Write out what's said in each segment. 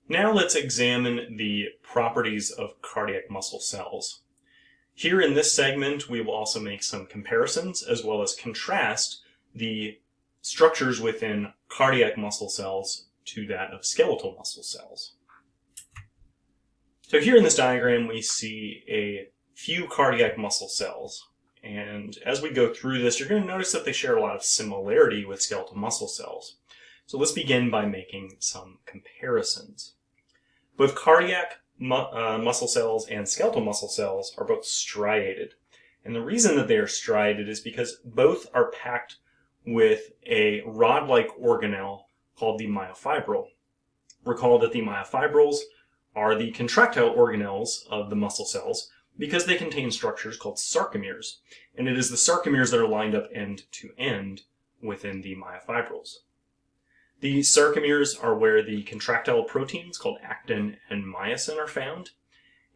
Now let's examine the properties of cardiac muscle cells. Here in this segment, we will also make some comparisons as well as contrast the structures within cardiac muscle cells to that of skeletal muscle cells. So here in this diagram, we see a few cardiac muscle cells. And as we go through this, you're going to notice that they share a lot of similarity with skeletal muscle cells. So let's begin by making some comparisons. Both cardiac muscle cells and skeletal muscle cells are both striated. And the reason that they are striated is because both are packed with a rod-like organelle called the myofibril. Recall that the myofibrils are the contractile organelles of the muscle cells because they contain structures called sarcomeres. And it is the sarcomeres that are lined up end to end within the myofibrils. The sarcomeres are where the contractile proteins called actin and myosin are found.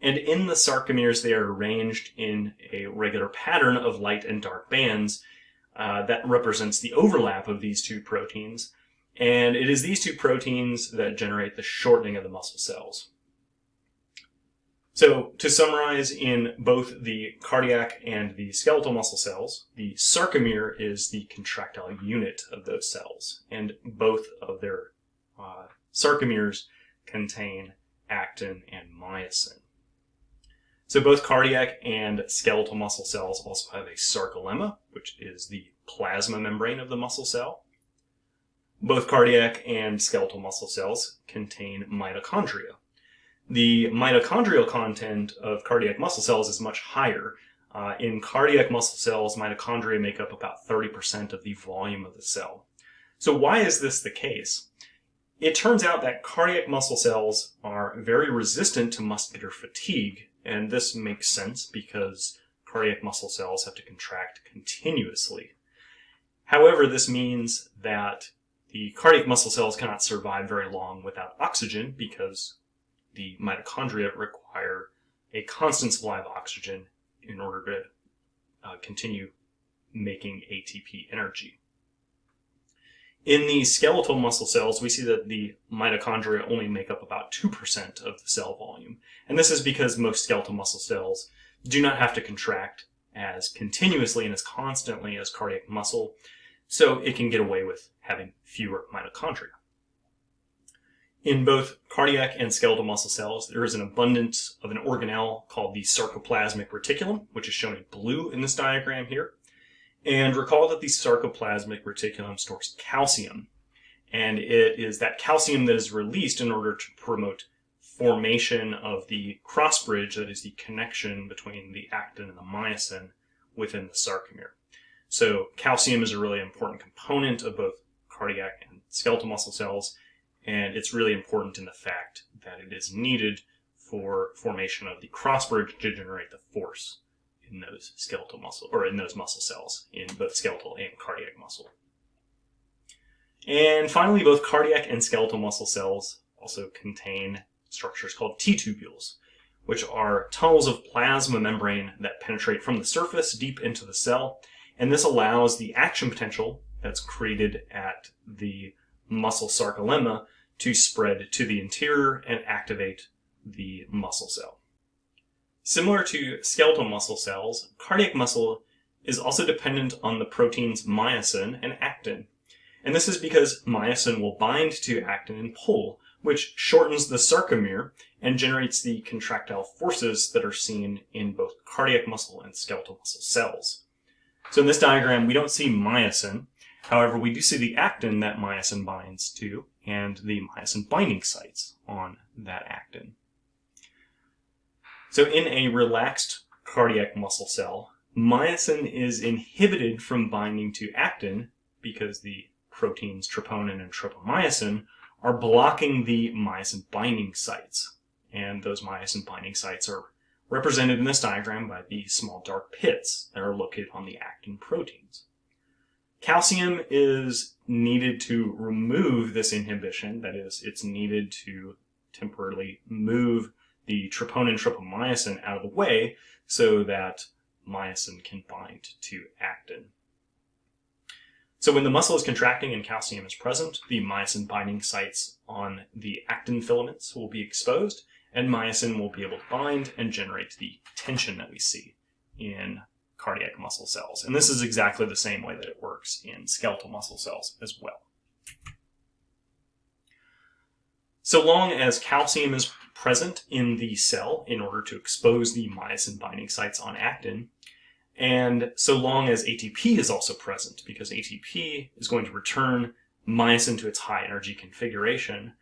And in the sarcomeres, they are arranged in a regular pattern of light and dark bands that represents the overlap of these two proteins. And it is these two proteins that generate the shortening of the muscle cells. So to summarize, in both the cardiac and the skeletal muscle cells, the sarcomere is the contractile unit of those cells, and both of their sarcomeres contain actin and myosin. So both cardiac and skeletal muscle cells also have a sarcolemma, which is the plasma membrane of the muscle cell. Both cardiac and skeletal muscle cells contain mitochondria. The mitochondrial content of cardiac muscle cells is much higher. In cardiac muscle cells, mitochondria make up about 30% of the volume of the cell. So why is this the case? It turns out that cardiac muscle cells are very resistant to muscular fatigue, and this makes sense because cardiac muscle cells have to contract continuously. However, this means that the cardiac muscle cells cannot survive very long without oxygen because the mitochondria require a constant supply of oxygen in order to continue making ATP energy. In the skeletal muscle cells, we see that the mitochondria only make up about 2% of the cell volume. And this is because most skeletal muscle cells do not have to contract as continuously and as constantly as cardiac muscle, so it can get away with having fewer mitochondria. In both cardiac and skeletal muscle cells, there is an abundance of an organelle called the sarcoplasmic reticulum, which is shown in blue in this diagram here. And recall that the sarcoplasmic reticulum stores calcium, and it is that calcium that is released in order to promote formation of the cross bridge, that is the connection between the actin and the myosin within the sarcomere. So calcium is a really important component of both cardiac and skeletal muscle cells, and it's really important in the fact that it is needed for formation of the cross bridge to generate the force in those skeletal muscle, or in those muscle cells, in both skeletal and cardiac muscle. And finally, both cardiac and skeletal muscle cells also contain structures called T-tubules, which are tunnels of plasma membrane that penetrate from the surface deep into the cell, and this allows the action potential that's created at the muscle sarcolemma to spread to the interior and activate the muscle cell. Similar to skeletal muscle cells, cardiac muscle is also dependent on the proteins myosin and actin. And this is because myosin will bind to actin and pull, which shortens the sarcomere and generates the contractile forces that are seen in both cardiac muscle and skeletal muscle cells. So in this diagram, we don't see myosin. However, we do see the actin that myosin binds to and the myosin binding sites on that actin. So in a relaxed cardiac muscle cell, myosin is inhibited from binding to actin because the proteins troponin and tropomyosin are blocking the myosin binding sites. And those myosin binding sites are represented in this diagram by the small dark pits that are located on the actin proteins. Calcium is needed to remove this inhibition. That is, it's needed to temporarily move the troponin tropomyosin out of the way so that myosin can bind to actin. So when the muscle is contracting and calcium is present, the myosin binding sites on the actin filaments will be exposed, and myosin will be able to bind and generate the tension that we see in cardiac muscle cells. And this is exactly the same way that it works in skeletal muscle cells as well. So long as calcium is present in the cell in order to expose the myosin binding sites on actin, and so long as ATP is also present, because ATP is going to return myosin to its high energy configuration,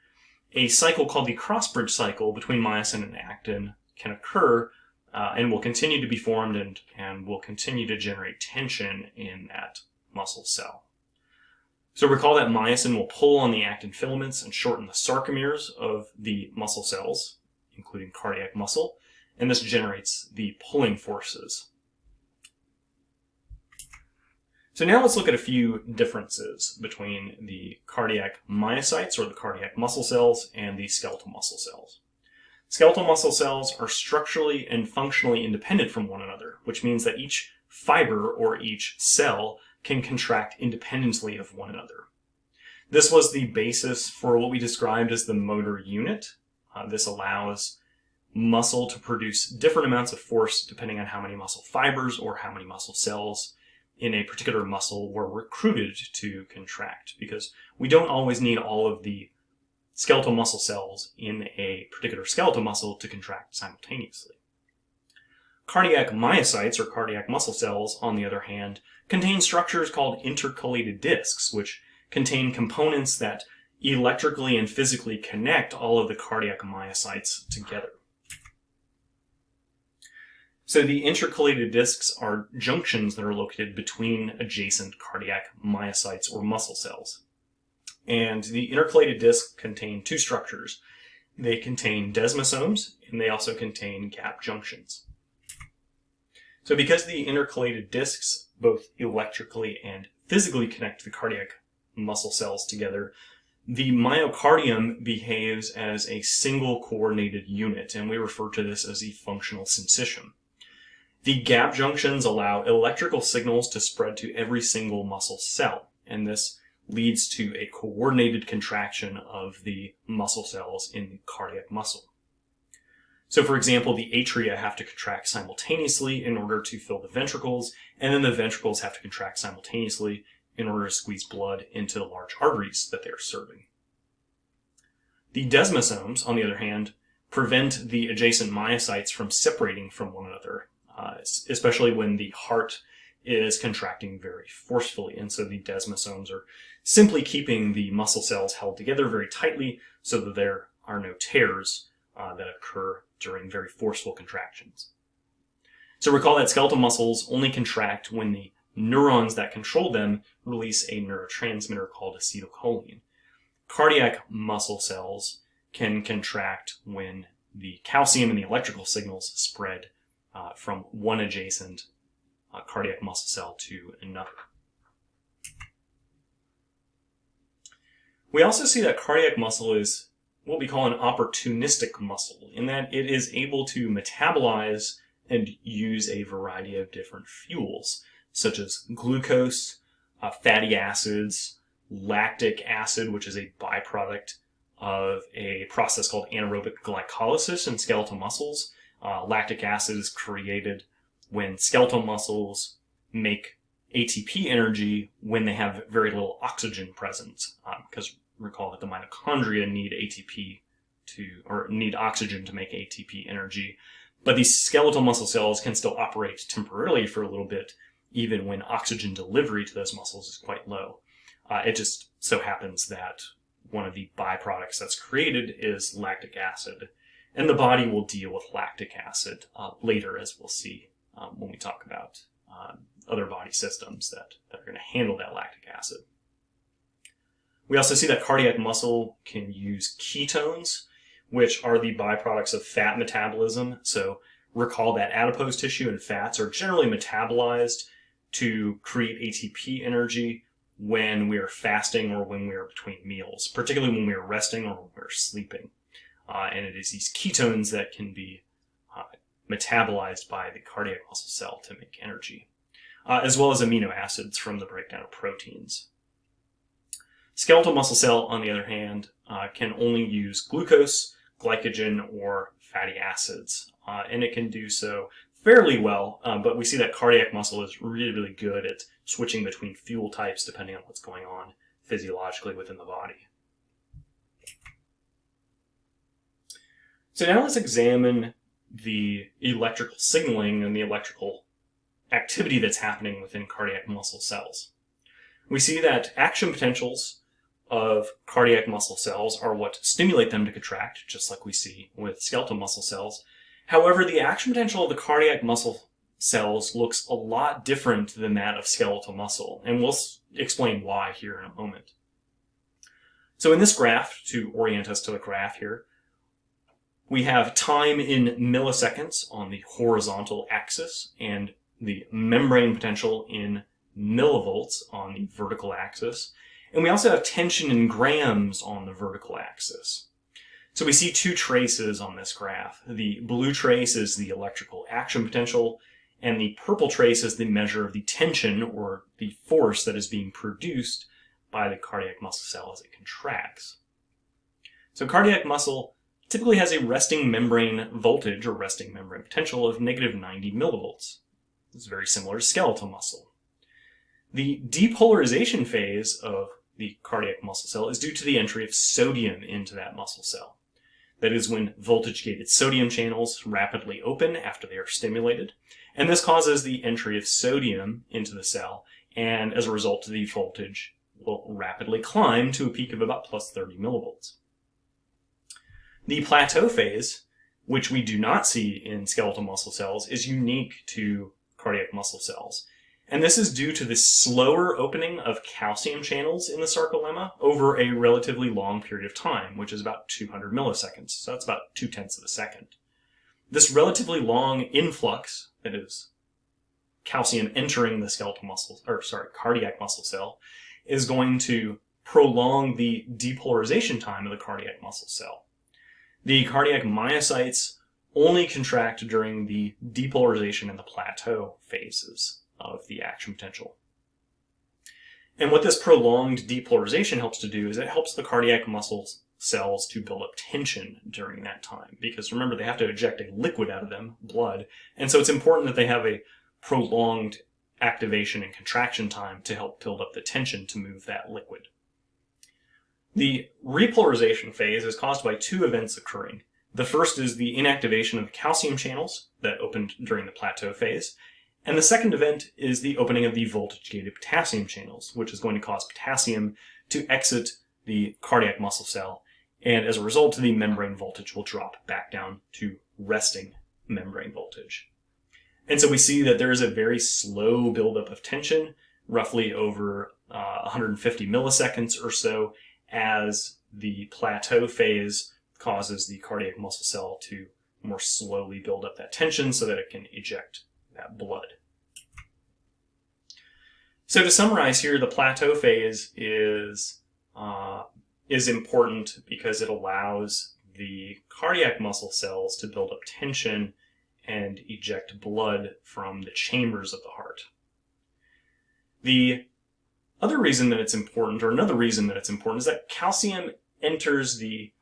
a cycle called the cross-bridge cycle between myosin and actin can occur and will continue to be formed and will continue to generate tension in that muscle cell. So recall that myosin will pull on the actin filaments and shorten the sarcomeres of the muscle cells, including cardiac muscle, and this generates the pulling forces. So now let's look at a few differences between the cardiac myocytes, or the cardiac muscle cells, and the skeletal muscle cells. Skeletal muscle cells are structurally and functionally independent from one another, which means that each fiber or each cell can contract independently of one another. This was the basis for what we described as the motor unit. This allows muscle to produce different amounts of force depending on how many muscle fibers or how many muscle cells in a particular muscle were recruited to contract, because we don't always need all of the skeletal muscle cells in a particular skeletal muscle to contract simultaneously. Cardiac myocytes, or cardiac muscle cells, on the other hand, contain structures called intercalated discs, which contain components that electrically and physically connect all of the cardiac myocytes together. So the intercalated discs are junctions that are located between adjacent cardiac myocytes or muscle cells. And the intercalated discs contain two structures. They contain desmosomes, and they also contain gap junctions. So because the intercalated discs both electrically and physically connect the cardiac muscle cells together, the myocardium behaves as a single coordinated unit, and we refer to this as a functional syncytium. The gap junctions allow electrical signals to spread to every single muscle cell, and this leads to a coordinated contraction of the muscle cells in the cardiac muscle. So for example, the atria have to contract simultaneously in order to fill the ventricles, and then the ventricles have to contract simultaneously in order to squeeze blood into the large arteries that they are serving. The desmosomes, on the other hand, prevent the adjacent myocytes from separating from one another, especially when the heart is contracting very forcefully. And so the desmosomes are simply keeping the muscle cells held together very tightly so that there are no tears that occur during very forceful contractions. So recall that skeletal muscles only contract when the neurons that control them release a neurotransmitter called acetylcholine. Cardiac muscle cells can contract when the calcium and the electrical signals spread from one adjacent cardiac muscle cell to another. We also see that cardiac muscle is what we call an opportunistic muscle, in that it is able to metabolize and use a variety of different fuels, such as glucose, fatty acids, lactic acid, which is a byproduct of a process called anaerobic glycolysis in skeletal muscles. Lactic acid is created when skeletal muscles make ATP energy when they have very little oxygen present, because recall that the mitochondria need need oxygen to make ATP energy. But these skeletal muscle cells can still operate temporarily for a little bit, even when oxygen delivery to those muscles is quite low. It just so happens that one of the byproducts that's created is lactic acid. And the body will deal with lactic acid later, as we'll see when we talk about other body systems that are going to handle that lactic acid. We also see that cardiac muscle can use ketones, which are the byproducts of fat metabolism. So recall that adipose tissue and fats are generally metabolized to create ATP energy when we are fasting or when we are between meals, particularly when we are resting or when we're sleeping. And it is these ketones that can be metabolized by the cardiac muscle cell to make energy. as well as amino acids from the breakdown of proteins. Skeletal muscle cell, on the other hand, can only use glucose, glycogen, or fatty acids, and it can do so fairly well, but we see that cardiac muscle is really, really good at switching between fuel types depending on what's going on physiologically within the body. So now let's examine the electrical signaling and the electrical activity that's happening within cardiac muscle cells. We see that action potentials of cardiac muscle cells are what stimulate them to contract, just like we see with skeletal muscle cells. However, the action potential of the cardiac muscle cells looks a lot different than that of skeletal muscle, and we'll explain why here in a moment. So in this graph, to orient us to the graph here, we have time in milliseconds on the horizontal axis and the membrane potential in millivolts on the vertical axis. And we also have tension in grams on the vertical axis. So we see two traces on this graph. The blue trace is the electrical action potential, and the purple trace is the measure of the tension or the force that is being produced by the cardiac muscle cell as it contracts. So cardiac muscle typically has a resting membrane voltage or resting membrane potential of negative 90 millivolts. It's very similar to skeletal muscle. The depolarization phase of the cardiac muscle cell is due to the entry of sodium into that muscle cell. That is when voltage-gated sodium channels rapidly open after they are stimulated, and this causes the entry of sodium into the cell, and as a result, the voltage will rapidly climb to a peak of about plus 30 millivolts. The plateau phase, which we do not see in skeletal muscle cells, is unique to cardiac muscle cells. And this is due to the slower opening of calcium channels in the sarcolemma over a relatively long period of time, which is about 200 milliseconds. So that's about 0.2 of a second. This relatively long influx, that is, calcium entering the cardiac muscle cell, is going to prolong the depolarization time of the cardiac muscle cell. The cardiac myocytes only contract during the depolarization and the plateau phases of the action potential. And what this prolonged depolarization helps to do is it helps the cardiac muscle cells to build up tension during that time. Because remember, they have to eject a liquid out of them, blood, and so it's important that they have a prolonged activation and contraction time to help build up the tension to move that liquid. The repolarization phase is caused by two events occurring. The first is the inactivation of the calcium channels that opened during the plateau phase, and the second event is the opening of the voltage-gated potassium channels, which is going to cause potassium to exit the cardiac muscle cell, and as a result, the membrane voltage will drop back down to resting membrane voltage. And so we see that there is a very slow buildup of tension, roughly over 150 milliseconds or so, as the plateau phase causes the cardiac muscle cell to more slowly build up that tension so that it can eject that blood. So to summarize here, the plateau phase is important because it allows the cardiac muscle cells to build up tension and eject blood from the chambers of the heart. The other reason that it's important, or another reason that it's important, is that calcium enters the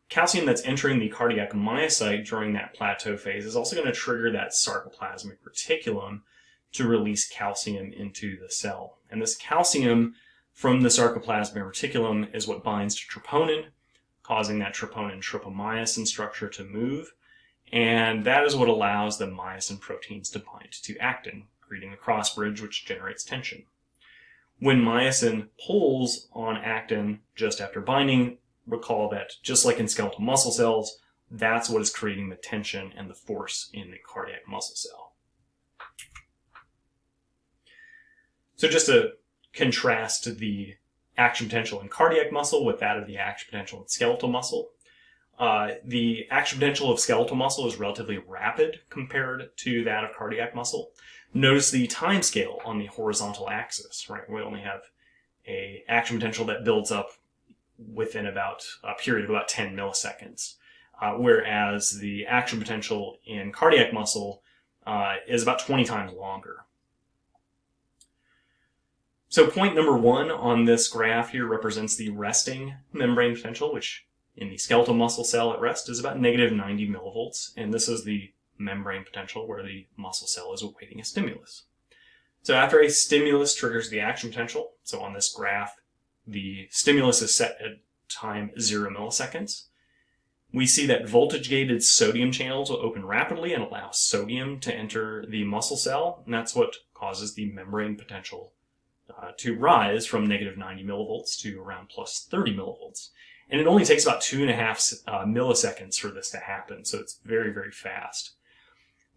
calcium that's entering the cardiac myocyte during that plateau phase is also going to trigger that sarcoplasmic reticulum to release calcium into the cell. And this calcium from the sarcoplasmic reticulum is what binds to troponin, causing that troponin-tropomyosin structure to move. And that is what allows the myosin proteins to bind to actin, creating a cross bridge which generates tension. When myosin pulls on actin just after binding, recall that just like in skeletal muscle cells, that's what is creating the tension and the force in the cardiac muscle cell. So just to contrast the action potential in cardiac muscle with that of the action potential in skeletal muscle, the action potential of skeletal muscle is relatively rapid compared to that of cardiac muscle. Notice the time scale on the horizontal axis, right? We only have an action potential that builds up within about a period of about 10 milliseconds, whereas the action potential in cardiac muscle is about 20 times longer. So point number 1 on this graph here represents the resting membrane potential, which in the skeletal muscle cell at rest is about negative 90 millivolts. And this is the membrane potential where the muscle cell is awaiting a stimulus. So after a stimulus triggers the action potential, so on this graph, the stimulus is set at time 0 milliseconds. We see that voltage-gated sodium channels will open rapidly and allow sodium to enter the muscle cell, and that's what causes the membrane potential to rise from negative 90 millivolts to around plus 30 millivolts. And it only takes about 2.5 milliseconds for this to happen, so it's very, very fast.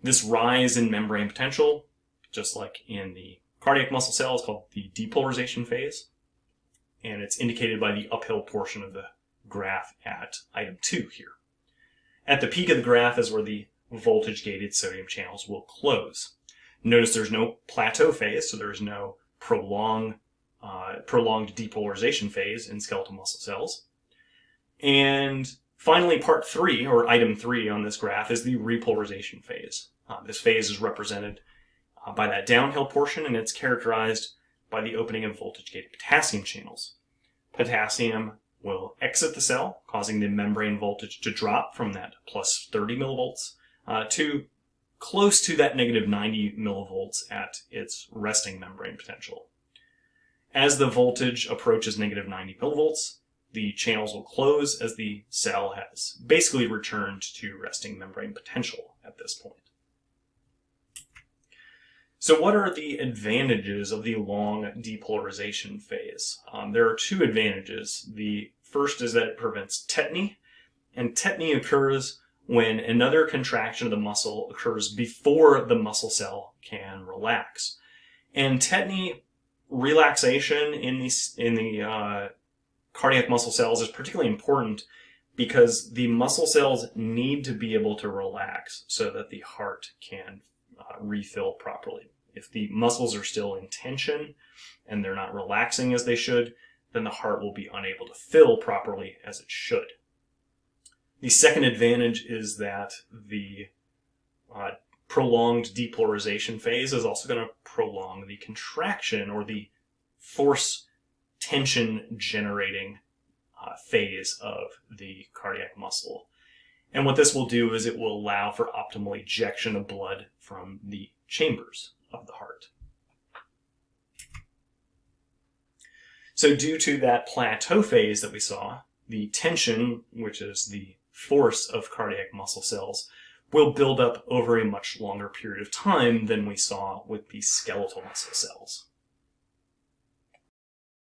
This rise in membrane potential, just like in the cardiac muscle cell, is called the depolarization phase, and it's indicated by the uphill portion of the graph at item 2 here. At the peak of the graph is where the voltage-gated sodium channels will close. Notice there's no plateau phase, so there's no prolonged depolarization phase in skeletal muscle cells. And finally, part 3, or item 3 on this graph, is the repolarization phase. This phase is represented by that downhill portion, and it's characterized by the opening of voltage-gated potassium channels. Potassium will exit the cell, causing the membrane voltage to drop from that plus 30 millivolts to close to that negative 90 millivolts at its resting membrane potential. As the voltage approaches negative 90 millivolts, the channels will close as the cell has basically returned to resting membrane potential at this point. So what are the advantages of the long depolarization phase? There are 2 advantages. The first is that it prevents tetany, and tetany occurs when another contraction of the muscle occurs before the muscle cell can relax. And tetany relaxation in the cardiac muscle cells is particularly important because the muscle cells need to be able to relax so that the heart can refill properly. If the muscles are still in tension and they're not relaxing as they should, then the heart will be unable to fill properly as it should. The second advantage is that the prolonged depolarization phase is also going to prolong the contraction or the force tension generating phase of the cardiac muscle. And what this will do is it will allow for optimal ejection of blood from the chambers of the heart. So due to that plateau phase that we saw, the tension, which is the force of cardiac muscle cells, will build up over a much longer period of time than we saw with the skeletal muscle cells.